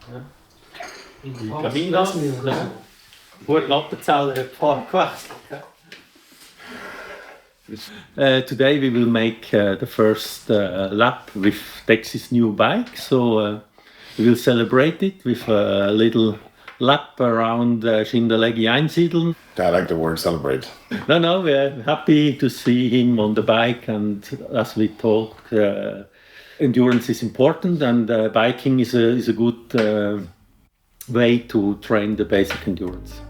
In die Kabine. Guten Appenzeller Parkquest. Today we will make the first lap with Dex's new bike. So we will celebrate it with a little lap around Schindelegi Einsiedeln. I like the word celebrate. No, we're happy to see him on the bike, and as we talked, endurance is important, and biking is a good way to train the basic endurance.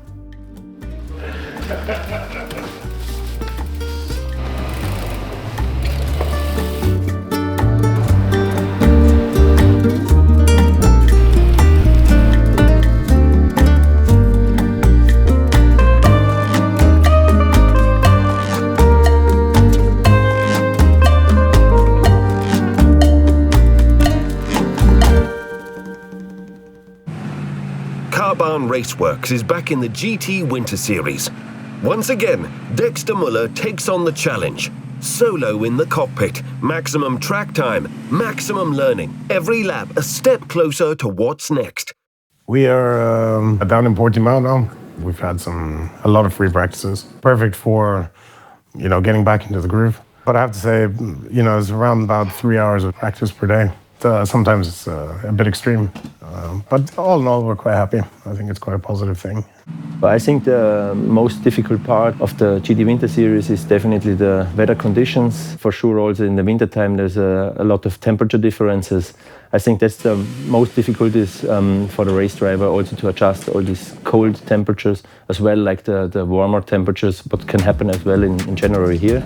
CarbarnRaceworx is back in the GT Winter Series. Once again, Dexter Müller takes on the challenge. Solo in the cockpit, maximum track time, maximum learning. Every lap a step closer to what's next. We are down in Portimão now. We've had a lot of free practices. Perfect for, getting back into the groove. But I have to say, it's around about 3 hours of practice per day. Sometimes it's a bit extreme, but all in all, we're quite happy. I think it's quite a positive thing. But I think the most difficult part of the GT Winter Series is definitely the weather conditions. For sure, also in the wintertime, there's a lot of temperature differences. I think that's the most difficulties for the race driver, also to adjust all these cold temperatures, as well like the warmer temperatures, what can happen as well in January here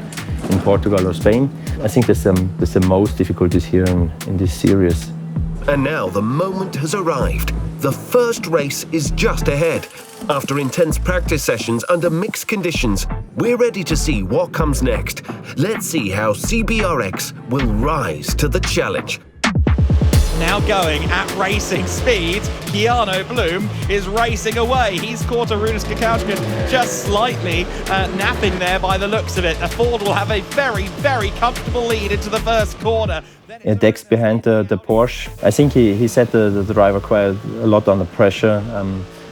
in Portugal or Spain. I think that's the most difficulties here in this series. And now the moment has arrived. The first race is just ahead. After intense practice sessions under mixed conditions, we're ready to see what comes next. Let's see how CBRX will rise to the challenge. Now going at racing speed, Keanu Bloom is racing away. He's caught a Runas Kakaushkin just slightly napping there by the looks of it. Ford will have a very, very comfortable lead into the first corner. Dex behind the Porsche. I think he set the driver quite a lot under pressure.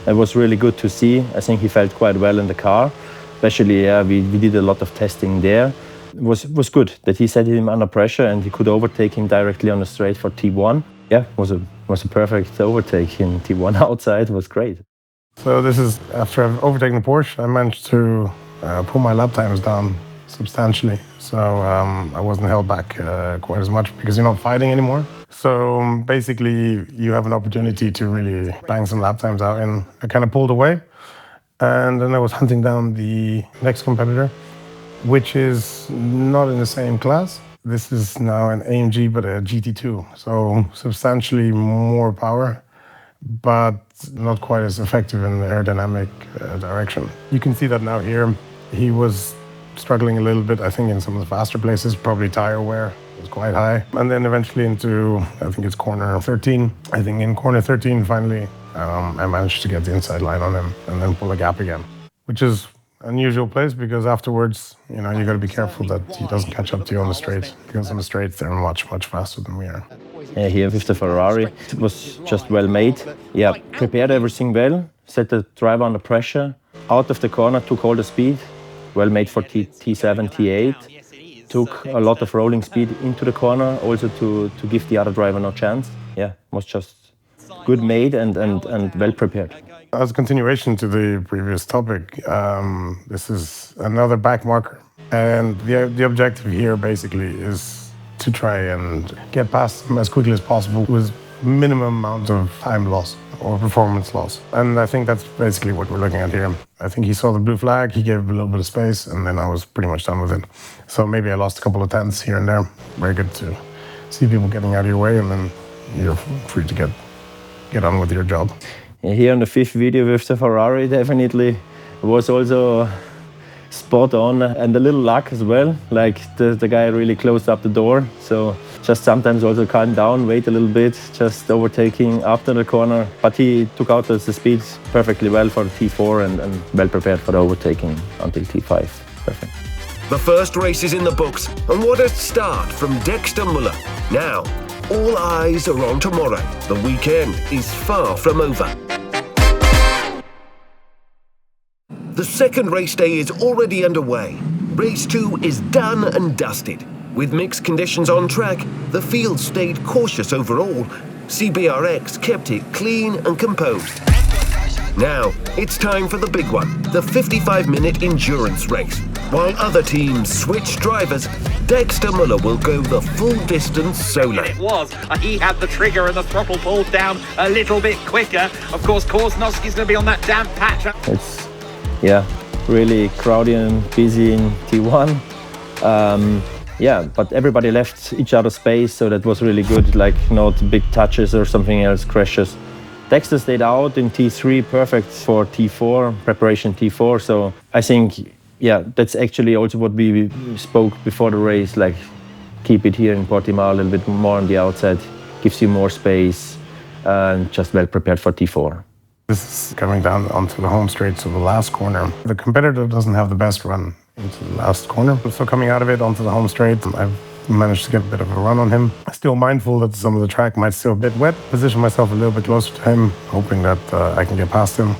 It was really good to see. I think he felt quite well in the car. Especially, we did a lot of testing there. It was good that he set him under pressure and he could overtake him directly on the straight for T1. Yeah, was a perfect overtake in T1 outside. It was great. So this is after I've overtaken the Porsche, I managed to pull my lap times down substantially. So I wasn't held back quite as much because you're not fighting anymore. So basically, you have an opportunity to really bang some lap times out, and I kind of pulled away. And then I was hunting down the next competitor, which is not in the same class. This is now an AMG, but a GT2. So substantially more power, but not quite as effective in the aerodynamic direction. You can see that now here. He was struggling a little bit, I think, in some of the faster places, probably tire wear was quite high. And then eventually into, I think it's corner 13. I think in corner 13, finally, I managed to get the inside line on him and then pull a gap again, which is unusual place because afterwards, you got to be careful that he doesn't catch up to you on the straight, because on the straight they're much faster than we are. Here with the Ferrari, it was just well made. Yeah, prepared everything well, set the driver under pressure, out of the corner, took all the speed, well made for T7, T8, took a lot of rolling speed into the corner, also to give the other driver no chance. Yeah, was just good made and well prepared. As a continuation to the previous topic, this is another back marker. And the objective here basically is to try and get past them as quickly as possible with minimum amount of time loss or performance loss. And I think that's basically what we're looking at here. I think he saw the blue flag, he gave a little bit of space, and then I was pretty much done with it. So maybe I lost a couple of tenths here and there. Very good to see people getting out of your way, and then you're free to get on with your job. Here on the fifth video with the Ferrari, definitely was also spot on, and a little luck as well. Like the guy really closed up the door, so just sometimes also calm down, wait a little bit, just overtaking after the corner. But he took out the speed perfectly well for the T4 and well prepared for the overtaking until T5. Perfect. The first race is in the books, and what a start from Dexter Müller. Now, all eyes are on tomorrow. The weekend is far from over. The second race day is already underway. Race 2 is done and dusted. With mixed conditions on track, the field stayed cautious overall. CBRX kept it clean and composed. Now, it's time for the big one, the 55-minute endurance race. While other teams switch drivers, Dexter Müller will go the full distance solo. It was. He had the trigger and the throttle pulled down a little bit quicker. Of course, Korsnowski's going to be on that damp patch. It's, yeah, really crowded and busy in T1. Yeah, but everybody left each other space, so that was really good, like not big touches or something else, crashes. Dexter stayed out in T3, perfect for T4, preparation T4, so I think, yeah, that's actually also what we spoke before the race, like keep it here in Portimão a little bit more on the outside, gives you more space, and just well prepared for T4. This is coming down onto the home straight, so the last corner. The competitor doesn't have the best run into the last corner. So coming out of it onto the home straight, I've managed to get a bit of a run on him. Still mindful that some of the track might still be a bit wet. Position myself a little bit closer to him, hoping that I can get past him.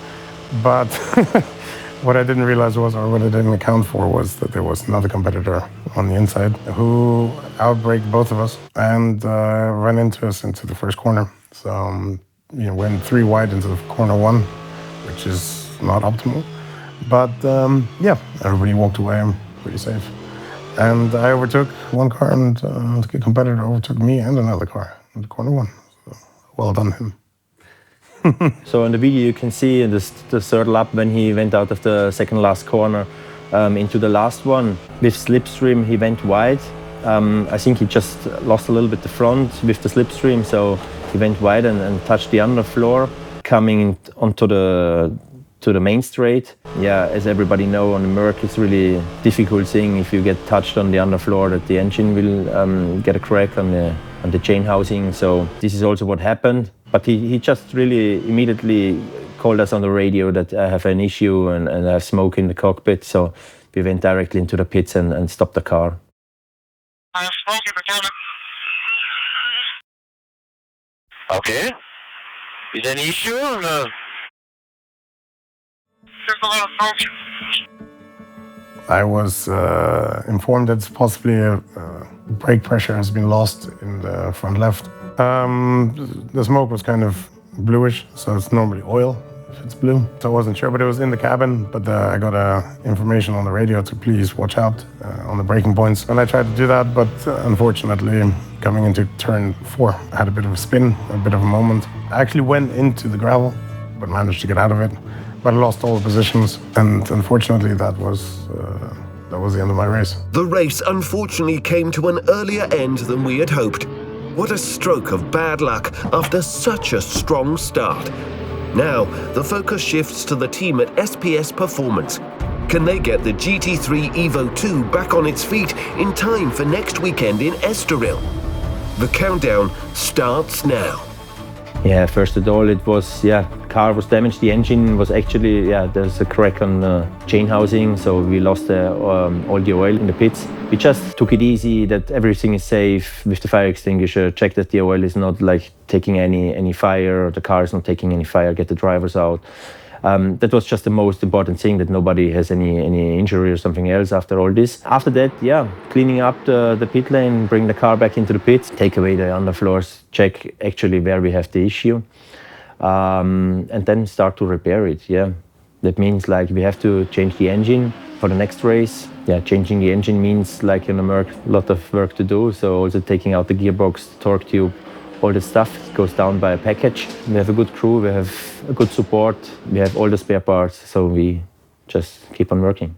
But what I didn't realize was, or what I didn't account for, was that there was another competitor on the inside who outbraked both of us and ran into us into the first corner. So went 3 wide into the corner 1, which is not optimal. But yeah, everybody walked away pretty safe. And I overtook one car, and the competitor overtook me and another car in the corner 1. So, well done him. So in the video you can see in the third lap when he went out of the second last corner into the last one. With slipstream he went wide. I think he just lost a little bit the front with the slipstream, so he went wide and touched the underfloor, coming onto the main straight. Yeah, as everybody know, on the Merc it's really difficult thing if you get touched on the underfloor that the engine will get a crack on the chain housing. So this is also what happened. But he just really immediately called us on the radio that I have an issue and I have smoke in the cockpit. So we went directly into the pits and stopped the car. I have smoke in the cabin. Okay. Is there any issue or no? There's a lot of smoke. I was informed that possibly brake pressure has been lost in the front left. The smoke was kind of bluish, so it's normally oil if it's blue. So I wasn't sure, but it was in the cabin. But I got information on the radio to please watch out on the braking points. And I tried to do that, but unfortunately, coming into turn 4, I had a bit of a spin, a bit of a moment. I actually went into the gravel, but managed to get out of it. But I lost all the positions, and unfortunately, that was the end of my race. The race unfortunately came to an earlier end than we had hoped. What a stroke of bad luck after such a strong start. Now, the focus shifts to the team at SPS Performance. Can they get the GT3 Evo 2 back on its feet in time for next weekend in Estoril? The countdown starts now. Yeah, first of all, it was, car was damaged. The engine was actually, there's a crack on the chain housing, so we lost all the oil in the pits. We just took it easy, that everything is safe with the fire extinguisher, check that the oil is not like taking any fire, or the car is not taking any fire, get the drivers out. That was just the most important thing, that nobody has any injury or something else after all this. After that, cleaning up the pit lane, bring the car back into the pits, take away the underfloors, check actually where we have the issue, and then start to repair it. That means like we have to change the engine for the next race. Changing the engine means like in a Merc, a lot of work to do. So also taking out the gearbox, torque tube, all the stuff goes down by a package. We have a good crew, we have a good support, we have all the spare parts, so we just keep on working.